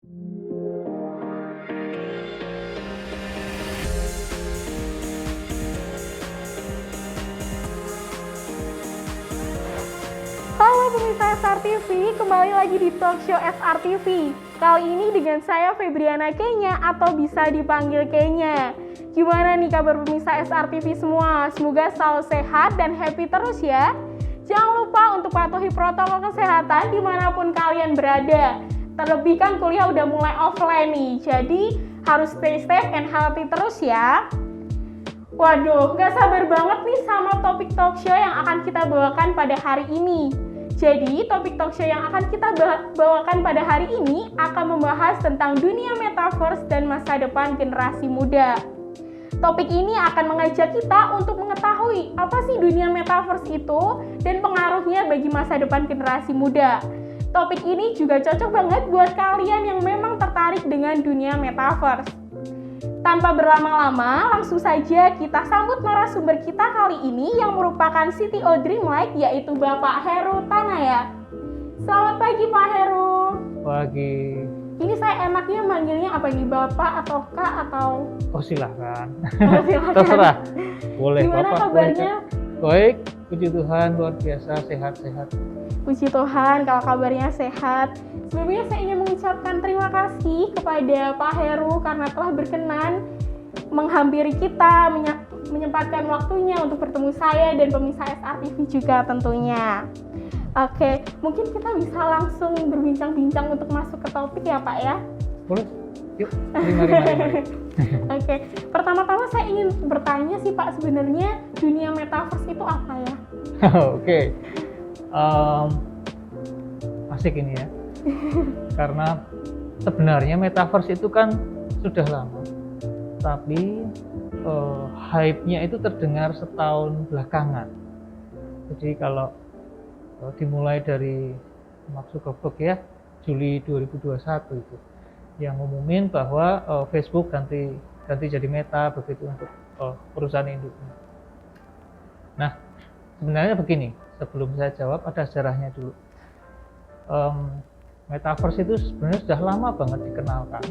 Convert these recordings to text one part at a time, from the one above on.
Halo pemirsa SR TV, kembali lagi di Talk Show SR TV. Kali ini dengan saya Febriana Kenya atau bisa dipanggil Kenya. Gimana nih kabar pemirsa SR TV semua? Semoga selalu sehat dan happy terus ya. Jangan lupa untuk patuhi protokol kesehatan dimanapun kalian berada. Terlebih kan kuliah udah mulai offline nih, jadi harus stay safe and healthy terus ya. Waduh, gak sabar banget nih sama topik talk show yang akan kita bawakan pada hari ini. Jadi, topik talk show yang akan kita bawakan pada hari ini akan membahas tentang dunia metaverse dan masa depan generasi muda. Topik ini akan mengajak kita untuk mengetahui apa sih dunia metaverse itu dan pengaruhnya bagi masa depan generasi muda. Topik ini juga cocok banget buat kalian yang memang tertarik dengan dunia metaverse. Tanpa berlama-lama, langsung saja kita sambut narasumber kita kali ini yang merupakan CTO Dreamlight, yaitu Bapak Heru Tanaya. Selamat pagi Pak Heru. Pagi. Ini saya enaknya manggilnya apa nih, Bapak atau Kak atau? Oh silakan. Oh, silakan. Terserah. Boleh. Gimana Bapak, kabarnya? Baik, puji Tuhan, luar biasa, sehat-sehat. Puji Tuhan kalau kabarnya sehat. Sebelumnya saya ingin mengucapkan terima kasih kepada Pak Heru karena telah berkenan menghampiri kita, menyempatkan waktunya untuk bertemu saya dan pemirsa SR TV juga tentunya. Oke, mungkin kita bisa langsung berbincang-bincang untuk masuk ke topik ya Pak ya? Boleh? Yuk, mari. Oke, pertama-tama saya ingin bertanya sih Pak, sebenarnya dunia metaverse itu apa ya? Oke. Asik ini ya. Karena sebenarnya metaverse itu kan sudah lama, tapi hype-nya itu terdengar setahun belakangan. Jadi kalau dimulai dari Mark Zuckerberg ya, Juli 2021 itu yang ngumumin bahwa Facebook ganti jadi Meta begitu untuk perusahaan induknya. Nah, sebenarnya begini, sebelum saya jawab ada sejarahnya dulu. Metaverse itu sebenarnya sudah lama banget dikenalkan.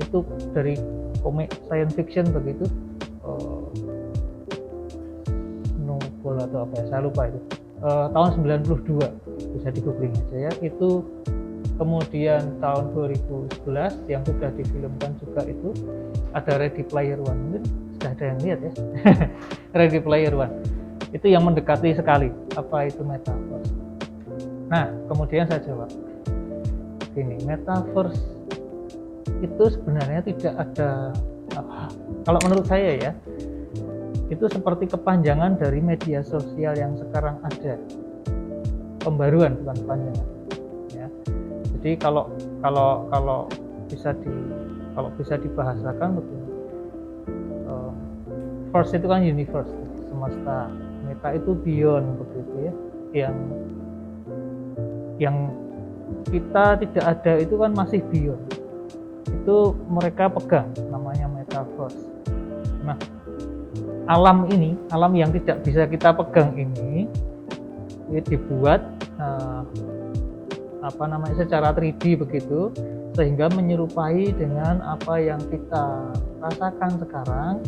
Itu dari komik science fiction begitu, novel atau apa ya, saya lupa itu. Tahun 92 bisa di googling aja ya. Itu kemudian tahun 2011 yang sudah difilmkan juga itu ada Ready Player One. Mungkin sudah ada yang lihat ya. Ready Player One. Itu yang mendekati sekali apa itu metaverse. Nah, kemudian saya jawab, gini, metaverse itu sebenarnya tidak ada, kalau menurut saya ya, itu seperti kepanjangan dari media sosial yang sekarang ada, pembaruan bukan kepanjangan. Ya. Jadi kalau bisa dibahasakan begini, first itu kan universe, semesta, meta itu beyond begitu ya, yang kita tidak ada itu kan masih beyond, itu mereka pegang namanya metaverse. Nah, alam yang tidak bisa kita pegang ini dibuat secara 3D begitu, sehingga menyerupai dengan apa yang kita rasakan sekarang,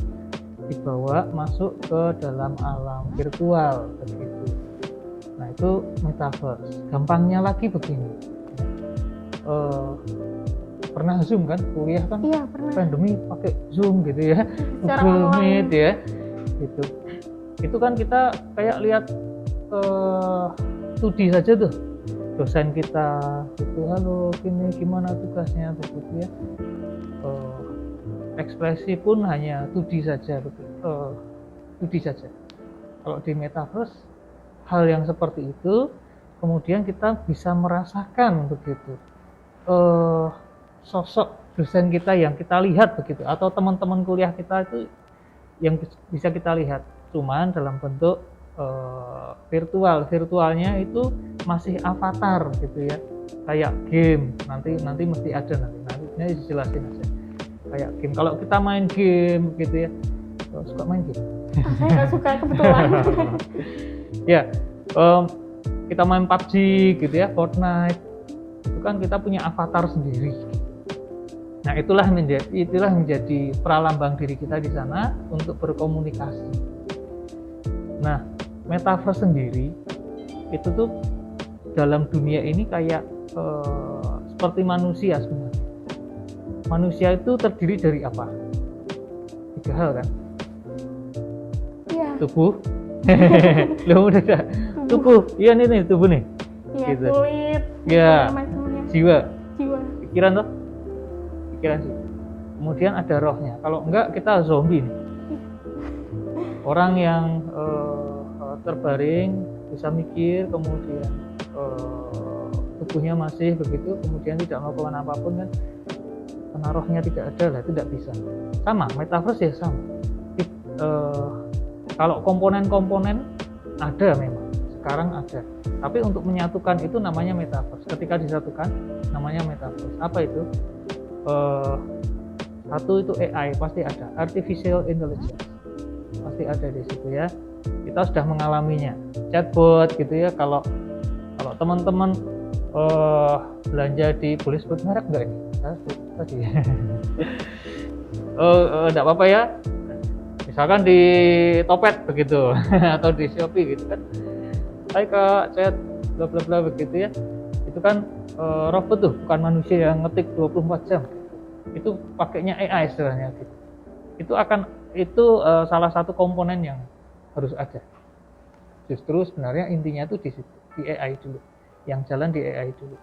dibawa masuk ke dalam alam virtual begitu. Nah, itu metaverse. Gampangnya lagi begini, pernah Zoom kan, kuliah kan? Iya, pernah. Pandemi pakai Zoom gitu ya, Google Meet ya, gitu. Itu kan kita kayak lihat 2D saja tuh, dosen kita gitu, halo gini gimana tugasnya begitu ya. Ekspresi pun hanya 2D saja begitu, 2D saja. Kalau di metaverse hal yang seperti itu, kemudian kita bisa merasakan begitu sosok dosen kita yang kita lihat begitu, atau teman-teman kuliah kita itu yang bisa kita lihat, cuman dalam bentuk virtualnya itu masih avatar gitu ya, kayak game. Nanti mesti ada nanti dijelasin aja kayak game. Kalau kita main game gitu ya, suka main game? Saya nggak suka kebetulan. Ya, kita main PUBG gitu ya, Fortnite, itu kan kita punya avatar sendiri. Nah, itulah menjadi pralambang diri kita di sana untuk berkomunikasi. Nah, metaverse sendiri itu tuh dalam dunia ini kayak seperti manusia sebenarnya. Manusia itu terdiri dari apa? 3 hal kan? Iya. Tubuh. Loh, udah ada. Tubuh. Iya nih tubuh nih. Iya, Gitu. kulit. Iya. Macamnya. Jiwa. Jiwa. Pikiran tuh. Pikiran sih. Kemudian ada rohnya. Kalau enggak kita zombie nih. Orang yang terbaring bisa mikir, kemudian tubuhnya masih begitu, kemudian tidak melakukan apapun kan, karena rohnya tidak ada lah, tidak bisa. Sama, metaverse ya sama. Kalau komponen-komponen ada memang, sekarang ada. Tapi untuk menyatukan itu namanya metaverse. Ketika disatukan namanya metaverse. Apa itu? Satu itu AI, pasti ada. Artificial Intelligence, pasti ada di situ ya. Kita sudah mengalaminya. Chatbot gitu ya. Kalau teman-teman belanja di, boleh sebut merek nggak ini? Tadi. Enggak apa-apa ya. Misalkan di Topet begitu atau di Shopee gitu kan. Hai Kak, chat bla bla bla begitu ya. Itu kan robot tuh, bukan manusia yang ngetik 24 jam. Itu pakainya AI istilahnya gitu. Itu salah satu komponen yang harus ada. Justru sebenarnya intinya itu di situ, di AI dulu. Yang jalan di AI dulu.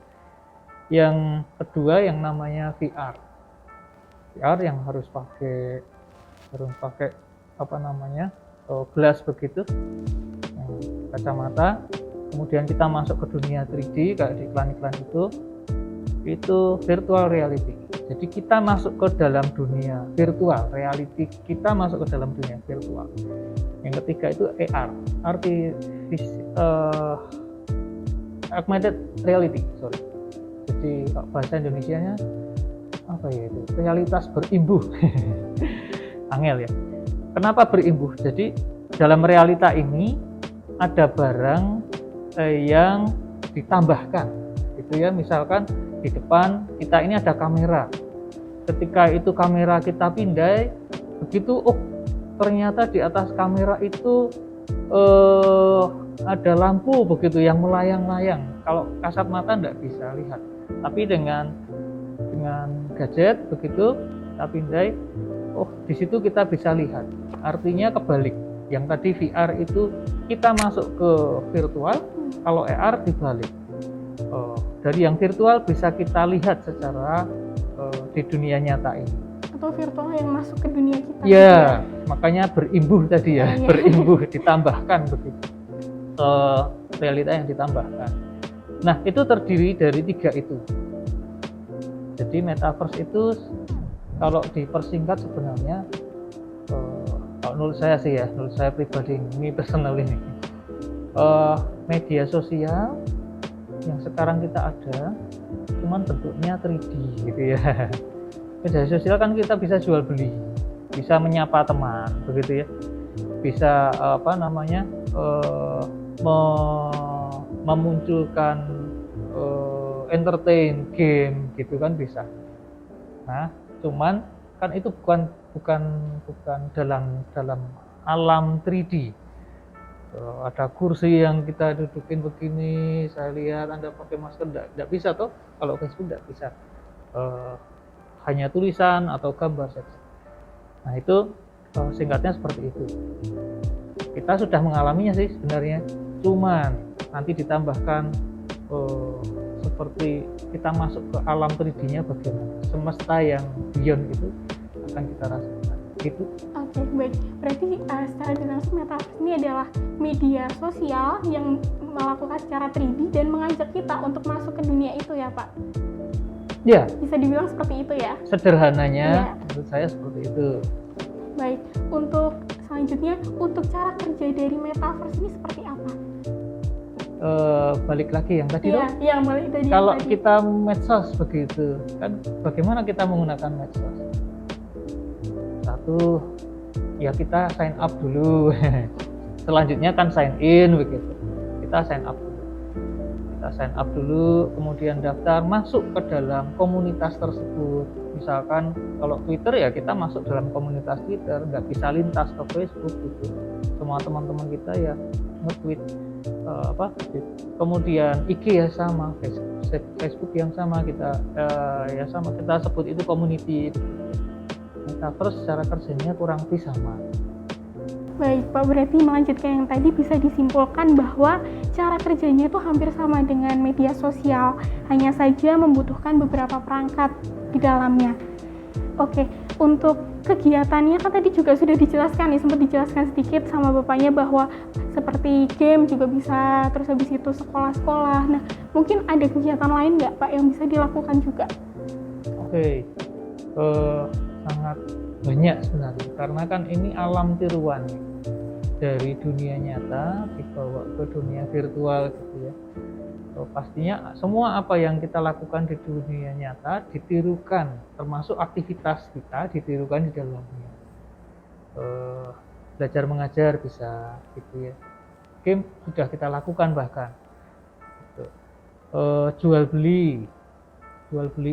Yang kedua yang namanya VR. VR yang harus pakai gelas begitu, kacamata. Kemudian kita masuk ke dunia 3D kayak di iklan-iklan itu virtual reality. Jadi kita masuk ke dalam dunia virtual reality, kita masuk ke dalam dunia virtual. Yang ketiga itu AR, augmented reality, jadi bahasa Indonesianya apa ya itu, realitas berimbuh. Angel ya. Kenapa berimbuh? Jadi dalam realita ini ada barang yang ditambahkan gitu ya. Misalkan di depan kita ini ada kamera, ketika itu kamera kita pindai begitu, ternyata di atas kamera itu ada lampu begitu yang melayang-layang. Kalau kasat mata tidak bisa lihat, tapi dengan gadget begitu kita pindai, di situ kita bisa lihat. Artinya kebalik, yang tadi VR itu kita masuk ke virtual, kalau AR dibalik. Dari yang virtual bisa kita lihat secara di dunia nyata ini. Atau virtual yang masuk ke dunia kita. Ya, makanya berimbuh tadi ya, Iya. berimbuh ditambahkan begitu. Realita yang ditambahkan. Nah, itu terdiri dari 3 itu. Jadi metaverse itu kalau dipersingkat sebenarnya, kalau menurut saya sih ya, menurut saya pribadi ini personal ini, media sosial yang sekarang kita ada, cuman bentuknya 3D gitu ya. Media sosial kan kita bisa jual beli, bisa menyapa teman, begitu ya, bisa memunculkan entertain game gitu kan bisa. Nah, cuman kan itu bukan dalam alam 3D. Ada kursi yang kita dudukin begini, saya lihat Anda pakai masker, tidak bisa toh, kalau Facebook tidak bisa, hanya tulisan atau gambar saja. Nah itu singkatnya seperti itu. Kita sudah mengalaminya sih sebenarnya, cuman nanti ditambahkan seperti kita masuk ke alam 3D-nya bagaimana, semesta yang beyond itu akan kita rasakan gitu. Oke, baik. Berarti secara langsung metaverse ini adalah media sosial yang melakukan secara 3D dan mengajak kita untuk masuk ke dunia itu ya Pak? Ya, Bisa dibilang seperti itu ya? sederhananya Iya. menurut saya seperti itu. Baik, untuk selanjutnya, untuk cara kerja dari metaverse ini seperti apa? Balik lagi yang tadi Iya, dong. yang balik tadi. Kalau yang tadi. kita medsos begitu kan, bagaimana kita menggunakan medsos? Satu, ya kita sign up dulu. Selanjutnya kan sign in begitu. Kita sign up dulu. kita sign up dulu, kemudian daftar, masuk ke dalam komunitas tersebut. Misalkan kalau Twitter ya kita masuk dalam komunitas Twitter, nggak bisa lintas ke Facebook gitu. Semua teman-teman kita ya nge-tweet kemudian IG ya sama, Facebook yang sama, kita ya sama, kita sebut itu community. Metaverse secara kerjanya kurang lebih sama. Baik Pak, berarti melanjutkan yang tadi bisa disimpulkan bahwa cara kerjanya itu hampir sama dengan media sosial, hanya saja membutuhkan beberapa perangkat di dalamnya. Oke, untuk kegiatannya kan tadi juga sudah dijelaskan nih, sempat dijelaskan sedikit sama Bapaknya bahwa seperti game juga bisa, terus habis itu sekolah-sekolah. Nah, mungkin ada kegiatan lain nggak Pak yang bisa dilakukan juga? Oke, sangat banyak sebenarnya, karena kan ini alam tiruan dari dunia nyata dibawa ke dunia virtual gitu ya. Pastinya semua apa yang kita lakukan di dunia nyata ditirukan, termasuk aktivitas kita ditirukan di dalamnya. Belajar mengajar bisa gitu ya, game sudah kita lakukan bahkan gitu. Jual beli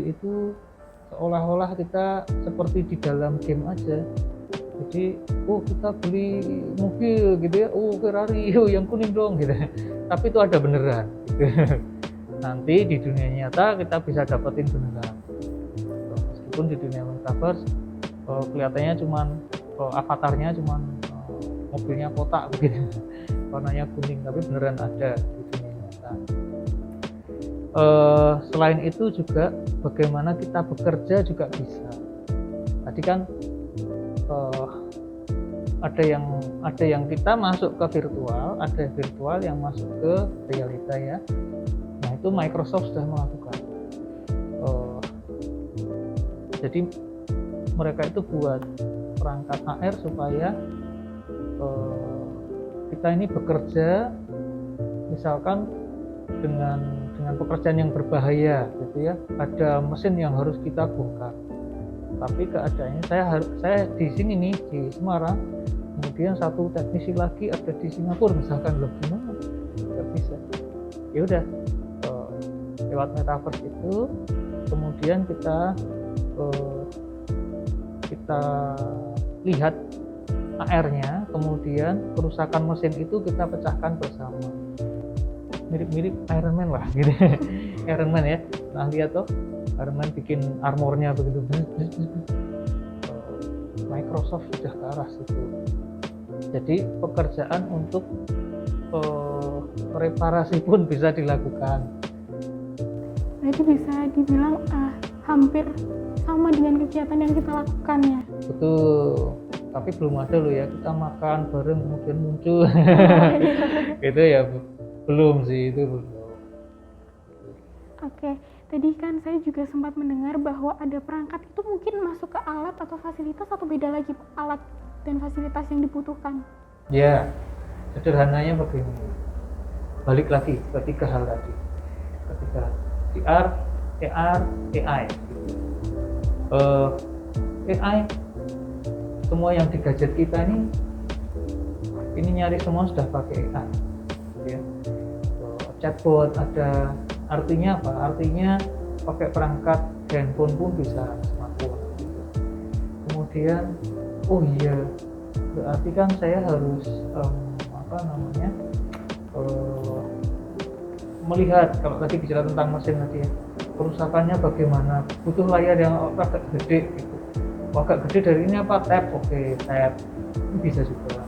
itu seolah-olah kita seperti di dalam game aja. Jadi kita beli mobil gitu ya, Ferrari yang kuning dong gitu, tapi itu ada beneran gitu. Nanti di dunia nyata kita bisa dapetin beneran, meskipun di dunia metaverse kelihatannya cuman avatarnya cuman mobilnya kotak begitu, warnanya kuning, tapi beneran ada di dunia nyata. Selain itu juga bagaimana kita bekerja juga bisa. Tadi kan ada yang kita masuk ke virtual, ada virtual yang masuk ke realita ya. Nah itu Microsoft sudah melakukan. Jadi mereka itu buat perangkat AR supaya kita ini bekerja, misalkan dengan pekerjaan yang berbahaya gitu ya, ada mesin yang harus kita bongkar, tapi keadaannya saya di sini nih di Semarang, kemudian satu teknisi lagi ada di Singapura misalkan, loh gimana nggak bisa, ya udah lewat metaverse itu kemudian kita lihat AR-nya, kemudian kerusakan mesin itu kita pecahkan bersama, mirip-mirip Iron Man lah gitu. Iron Man ya, nah lihat tuh Iron Man bikin armornya begitu. Microsoft sudah ke arah situ. Jadi pekerjaan untuk reparasi pun bisa dilakukan. Jadi bisa dibilang hampir sama dengan kegiatan yang kita lakukan ya. Betul. Tapi belum ada loh ya, kita makan bareng kemudian muncul. Itu ya belum sih, itu belum. Oke, tadi kan saya juga sempat mendengar bahwa ada perangkat itu mungkin masuk ke alat atau fasilitas, atau beda lagi alat dan fasilitas yang dibutuhkan? Ya, sederhananya begini. Balik lagi ke tiga hal tadi. Ketika VR, AR, AI. AI, semua yang di gadget kita ini nyaris semua sudah pakai AI. Ya. Chatbot ada, artinya apa? Artinya pakai perangkat handphone pun bisa, smartphone. Kemudian, berarti kan saya harus melihat, kalau tadi bicara tentang mesin tadi ya, kerusakannya bagaimana, butuh layar yang agak gede gitu. Agak gede dari ini apa? Tab, tab ini bisa juga.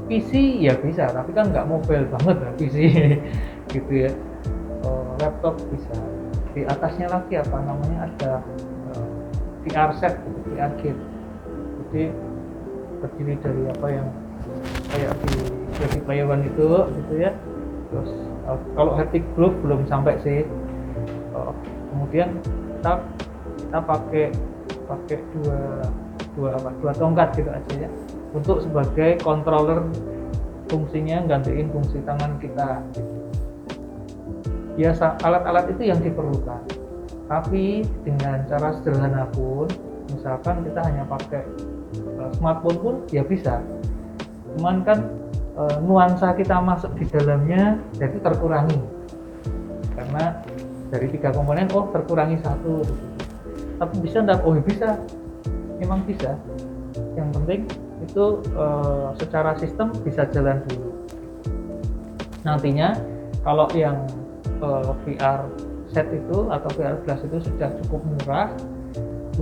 PC ya bisa, tapi kan nggak mobile banget lah PC gitu ya. Laptop bisa. Di atasnya lagi apa namanya, ada VR set, VR kit. Jadi terdiri dari apa yang kayak di Ready Player One itu gitu ya. Terus kalau haptic glove belum sampai sih. Kemudian kita pakai dua tongkat gitu aja ya, untuk sebagai controller, fungsinya gantiin fungsi tangan kita. Biasa alat-alat itu yang diperlukan, tapi dengan cara sederhana pun, misalkan kita hanya pakai smartphone pun ya bisa, cuman kan nuansa kita masuk di dalamnya jadi terkurangi karena dari 3 komponen terkurangi 1 gitu. Tapi bisa enggak? Oh bisa, memang bisa. Yang penting itu secara sistem bisa jalan dulu. Nantinya kalau yang VR set itu atau VR glass itu sudah cukup murah,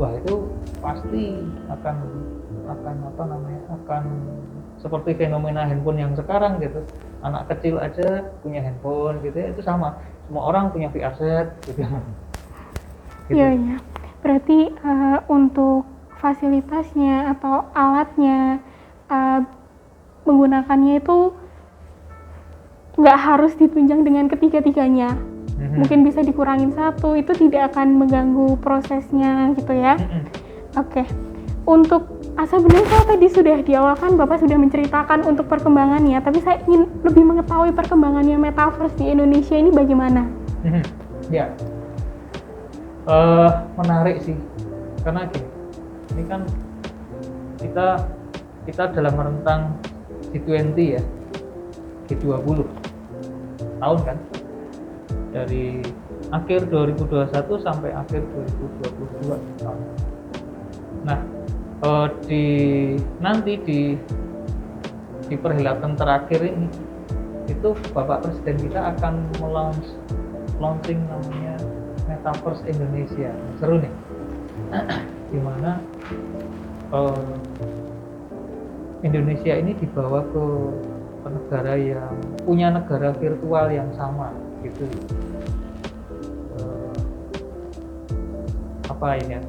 wah itu pasti akan seperti fenomena handphone yang sekarang gitu. Anak kecil aja punya handphone gitu ya, itu sama. Semua orang punya VR set gitu. Iya, iya. Berarti untuk fasilitasnya atau alatnya menggunakannya itu nggak harus ditunjang dengan ketiga-tiganya. Mungkin bisa dikurangin 1, itu tidak akan mengganggu prosesnya gitu ya. Oke. Untuk sebenarnya tadi sudah di awal kan Bapak sudah menceritakan untuk perkembangannya, tapi saya ingin lebih mengetahui perkembangannya metaverse di Indonesia ini bagaimana? Ya, menarik sih, karena gini, ini kan kita dalam rentang G20 ya, G20 tahun kan, dari akhir 2021 sampai akhir 2022 tahun. Nah, nanti di perhelatan terakhir ini itu Bapak Presiden kita akan launching namanya Metaverse Indonesia. Seru nih. Dimana Indonesia ini dibawa ke negara yang punya negara virtual yang sama gitu. Apa ini ya?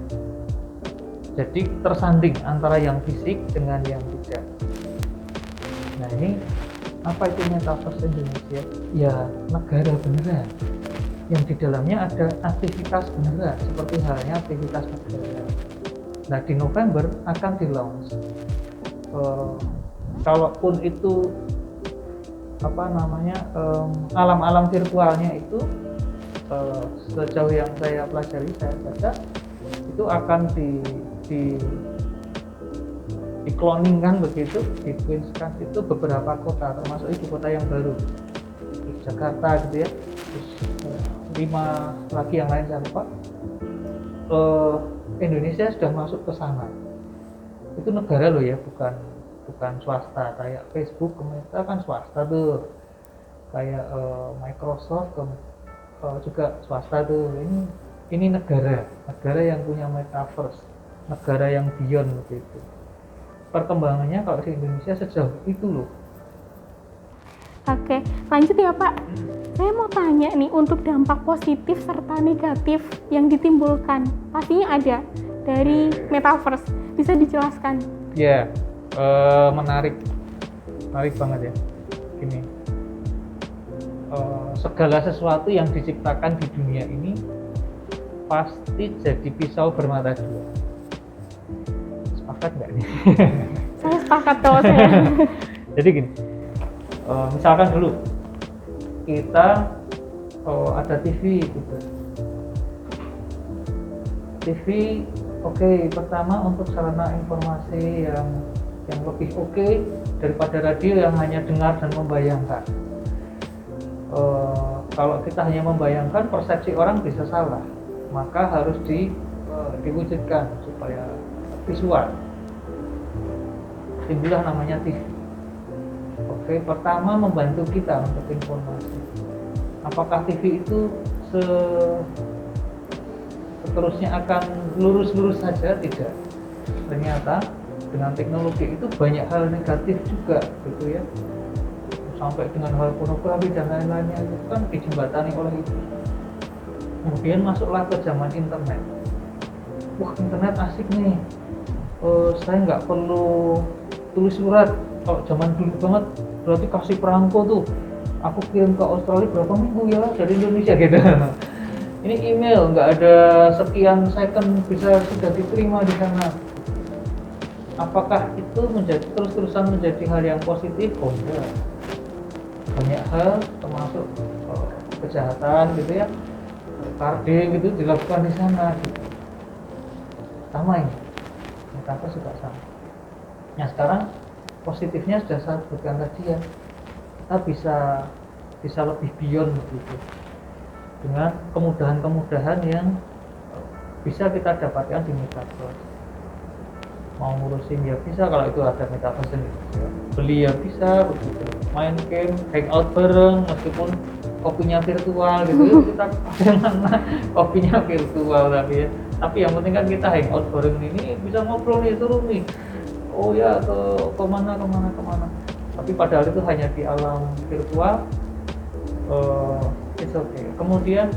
Jadi tersanding antara yang fisik dengan yang tidak. Nah ini apa itu Metaverse Indonesia? Ya negara beneran yang di dalamnya ada aktivitas beneran seperti halnya aktivitas negara. Nah di November akan di-launch. Kalaupun itu alam-alam virtualnya itu sejauh yang saya pelajari, saya baca itu akan dikloningkan begitu, ditwinskan itu beberapa kota, termasuk ibu kota yang baru, Jakarta gitu ya, terus 5 lagi yang lain saya lupa. Indonesia sudah masuk ke sana. Itu negara loh ya, bukan swasta. Kayak Facebook, Meta kan swasta tuh, kayak Microsoft juga swasta tuh. Ini negara yang punya metaverse, negara yang beyond begitu. Perkembangannya kalau di Indonesia sejauh itu loh. Oke, lanjut ya Pak. Saya mau tanya nih, untuk dampak positif serta negatif yang ditimbulkan, pastinya ada dari metaverse. Bisa dijelaskan? Ya, menarik banget ya. Gini, segala sesuatu yang diciptakan di dunia ini pasti jadi pisau bermata dua. Sepakat nggak nih? Saya sepakat kalau saya. Jadi gini, misalkan dulu kita ada TV gitu. TV oke, pertama untuk sarana informasi yang lebih oke daripada radio yang hanya dengar dan membayangkan. Kalau kita hanya membayangkan, persepsi orang bisa salah. Maka harus diwujudkan supaya visual. Timbullah namanya TV. Oke, pertama membantu kita untuk informasi. Apakah TV itu seterusnya akan lurus-lurus saja? Tidak. Ternyata dengan teknologi itu banyak hal negatif juga, gitu ya. Sampai dengan hal pornografi dan lain-lainnya itu kan dijembatani oleh itu. Kemudian masuklah ke zaman internet. Wah, internet asik nih. Saya nggak perlu tulis surat. Kalau zaman dulu banget berarti kasih perangko tuh. Aku kirim ke Australia berapa minggu ya dari Indonesia gitu. Ini email nggak ada sekian second bisa sudah diterima di sana. Apakah itu terus-terusan menjadi hal yang positif? Oh enggak. Banyak hal termasuk kejahatan gitu ya, carding gitu dilakukan di sana gitu. Sama ini, metaverse juga sama. Nah sekarang positifnya sudah saya sebutkan tadi ya, kita bisa lebih beyond begitu. dengan kemudahan-kemudahan yang bisa kita dapatkan di Metaverse. Mau ngurusin ya bisa kalau itu ada Metaverse sendiri ya. Beli ya bisa begitu, main game, hangout bareng meskipun kopinya virtual gitu ya, kita pakai mana kopinya virtual tapi yang penting kan kita hangout bareng ini bisa ngobrol nih, seru nih, oh ya ke mana, tapi padahal itu hanya di alam virtual. It's okay. Kemudian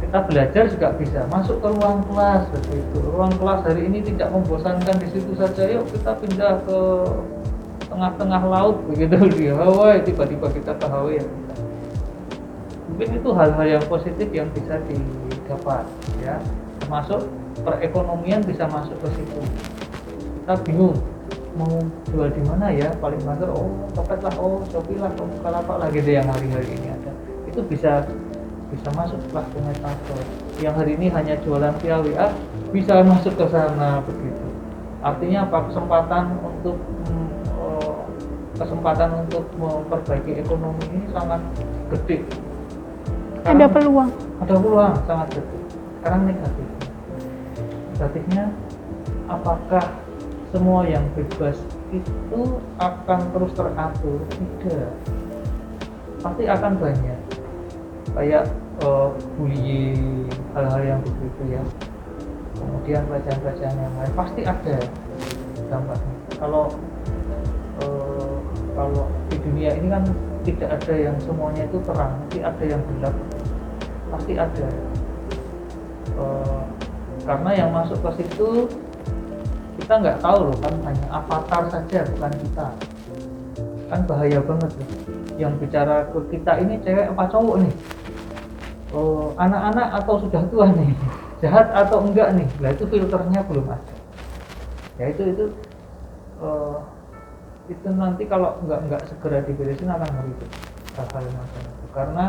kita belajar juga bisa masuk ke ruang kelas begitu. Ruang kelas hari ini tidak membosankan di situ saja, yuk kita pindah ke tengah-tengah laut begitu di Hawaii, tiba-tiba kita ke Hawaii ya. Mungkin itu hal-hal yang positif yang bisa didapat ya, termasuk perekonomian bisa masuk ke situ. Kita bingung mau jual di mana ya, paling banter Topet lah, Shopee lah, Bukalapak lah gitu yang hari-hari ini ada. Itu bisa masuk ke Metaverse. Yang hari ini hanya jualan via WA bisa masuk ke sana begitu. Artinya apa? Kesempatan untuk memperbaiki ekonomi ini sangat gede. Ada peluang sangat gede. Sekarang negatifnya apakah semua yang bebas itu akan terus teratur? Tidak, pasti akan banyak kayak bullying, hal-hal yang begitu ya. Kemudian pelecehan yang lain pasti ada dampaknya. Kalau di dunia ini kan tidak ada yang semuanya itu terang, pasti ada yang gelap, pasti ada. Karena yang masuk ke situ kita nggak tahu loh, kan hanya avatar saja, bukan kita. Kan bahaya banget loh. Yang bicara ke kita ini cewek apa cowok nih? Anak-anak atau sudah tua nih? Jahat atau enggak nih? Nah itu filternya belum ada. Ya itu nanti kalau nggak segera diberesin akan meribet hal-hal macam itu. Karena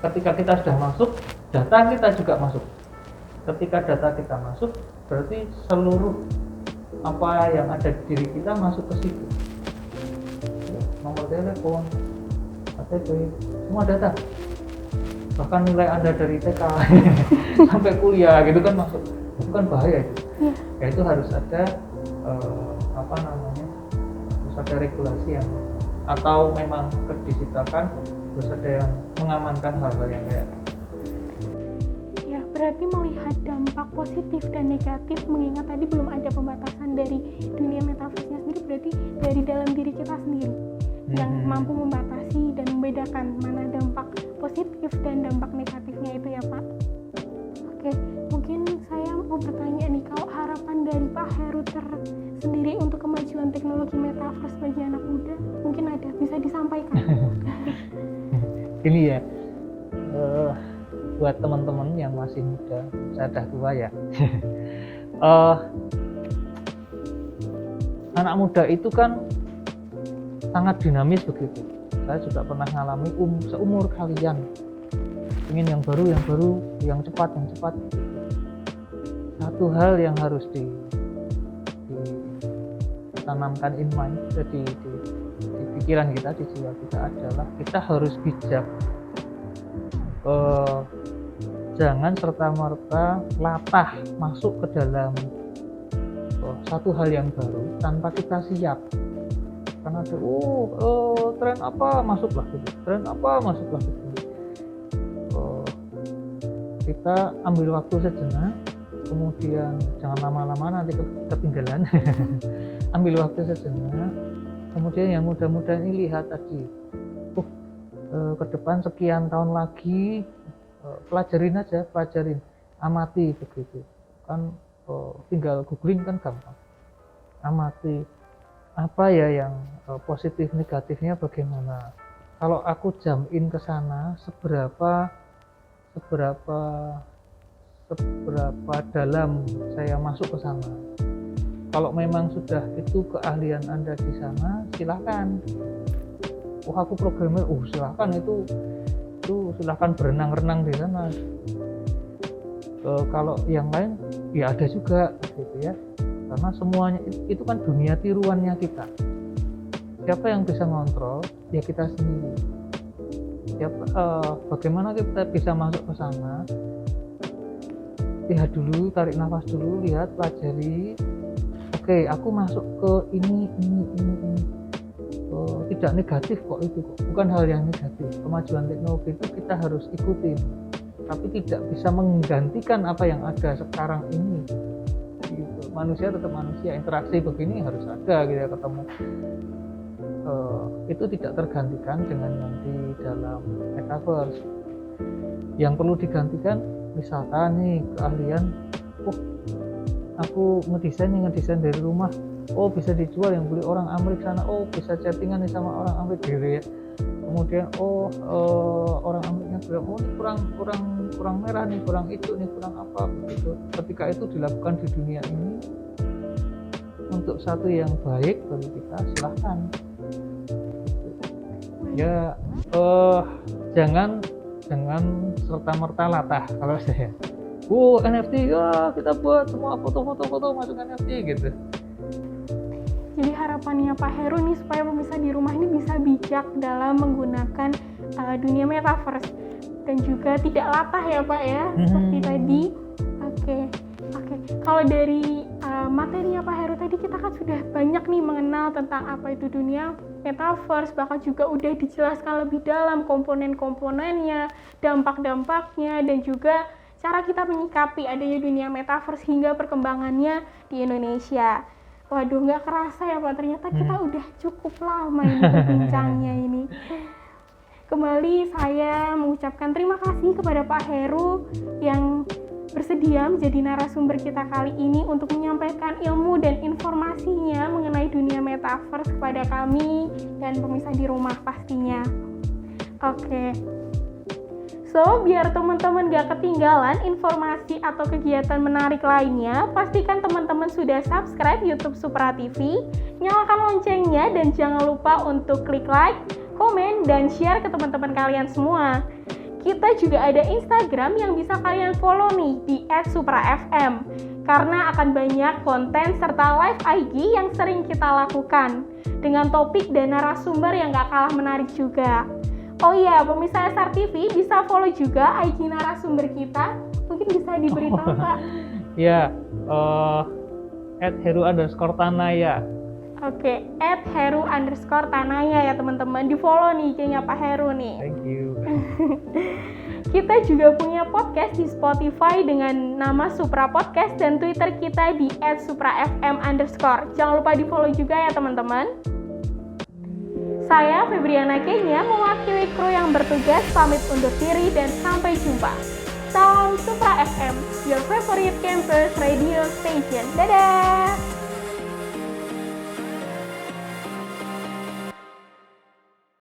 ketika kita sudah masuk, data kita juga masuk. Ketika data kita masuk, berarti seluruh apa yang ada di diri kita masuk ke situ. Nomor telepon, KTP, semua data. Bahkan nilai Anda dari TK sampai kuliah gitu kan masuk. Itu kan bahaya itu. Ya itu harus ada harus ada regulasi yang, atau memang kedisiplinan, harus ada yang mengamankan hal-hal yang kayak. Ya, berarti melihat dampak positif dan negatif, mengingat tadi belum ada pembatasan dari dunia metaverse-nya sendiri, berarti dari dalam diri kita sendiri yang mampu membatasi dan membedakan mana dampak positif dan dampak negatifnya itu ya Pak. Oke, mungkin saya mau bertanya nih, kalau harapan dari Pak Heru sendiri untuk kemajuan teknologi metaverse bagi anak muda, mungkin ada, bisa disampaikan? Ini ya, buat teman-teman yang masih muda, saya udah tua ya. Anak muda itu kan sangat dinamis begitu. Saya juga pernah ngalami seumur kalian ingin yang baru, yang cepat. Satu hal yang harus ditanamkan in mind, di pikiran kita, di jiwa kita adalah kita harus bijak. Jangan serta-merta latah masuk ke dalam satu hal yang baru tanpa kita siap. Karena ada tren apa masuklah gitu, kita ambil waktu sejenak, kemudian jangan lama-lama nanti ketinggalan. Ambil waktu sejenak, kemudian yang muda-muda ini lihat tadi, ke depan sekian tahun lagi, pelajarin, amati begitu kan, tinggal googling kan gampang, amati apa ya yang positif negatifnya bagaimana. Kalau aku jump in ke sana, seberapa dalam saya masuk ke sana. Kalau memang sudah itu keahlian Anda di sana, silakan. Aku programmer, silakan itu silakan berenang-renang di sana. Kalau yang lain ya ada juga gitu ya. Karena semuanya itu kan dunia tiruannya kita. Siapa yang bisa ngontrol? Ya kita sendiri. ya bagaimana kita bisa masuk ke sana? Lihat dulu, tarik nafas dulu, lihat, pelajari. Oke, aku masuk ke ini. Tidak negatif kok itu, bukan hal yang negatif. Kemajuan teknologi itu kita harus ikutin, tapi tidak bisa menggantikan apa yang ada sekarang ini. Gitu. Manusia tetap manusia, interaksi begini harus ada gitu ya, ketemu. Itu tidak tergantikan dengan yang di dalam metaverse. Yang perlu digantikan misalkan nih keahlian, aku ngedesain dari rumah, bisa dijual, yang beli orang Amerika sana, bisa chattingan nih sama orang Amerika gitu ya. Kemudian orang Amerika bilang, ini kurang merah nih, kurang itu nih, kurang apa begitu. Ketika itu dilakukan di dunia ini untuk satu yang baik bagi kita, silahkan. Ya jangan serta-merta latah kalau saya. NFT ya, kita buat semua foto masuk NFT gitu. Jadi harapannya Pak Heru nih supaya pemirsa di rumah ini bisa bijak dalam menggunakan dunia metaverse dan juga tidak latah ya Pak ya, seperti tadi. Oke. Kalau dari materinya Pak Heru tadi, kita kan sudah banyak nih mengenal tentang apa itu dunia metaverse, bahkan juga udah dijelaskan lebih dalam komponen-komponennya, dampak-dampaknya, dan juga cara kita menyikapi adanya dunia metaverse hingga perkembangannya di Indonesia. Waduh, nggak kerasa ya Pak, ternyata kita udah cukup lama ini berbincangnya ini. Kembali saya mengucapkan terima kasih kepada Pak Heru yang bersedia menjadi narasumber kita kali ini untuk menyampaikan ilmu dan informasinya mengenai dunia metaverse kepada kami dan pemirsa di rumah pastinya. Oke. So, biar teman-teman gak ketinggalan informasi atau kegiatan menarik lainnya, pastikan teman-teman sudah subscribe YouTube Supra TV, nyalakan loncengnya, dan jangan lupa untuk klik like, komen, dan share ke teman-teman kalian semua. Kita juga ada Instagram yang bisa kalian follow nih di @suprafm, karena akan banyak konten serta live IG yang sering kita lakukan dengan topik dan narasumber yang gak kalah menarik juga. Oh iya, pemirsa SR TV bisa follow juga IG narasumber kita. Mungkin bisa diberitahu Pak. Ya, @heru_tanaya. Oke, @heru_tanaya ya teman-teman. Di follow nih IG-nya Pak Heru nih. Thank you. Kita juga punya podcast di Spotify dengan nama Supra Podcast dan Twitter kita di @suprafm_. Jangan lupa di follow juga ya teman-teman. Saya Febriana Kenya mewakili kru yang bertugas pamit undur diri dan sampai jumpa. Salam Supra FM, your favorite campus radio station. Dadah!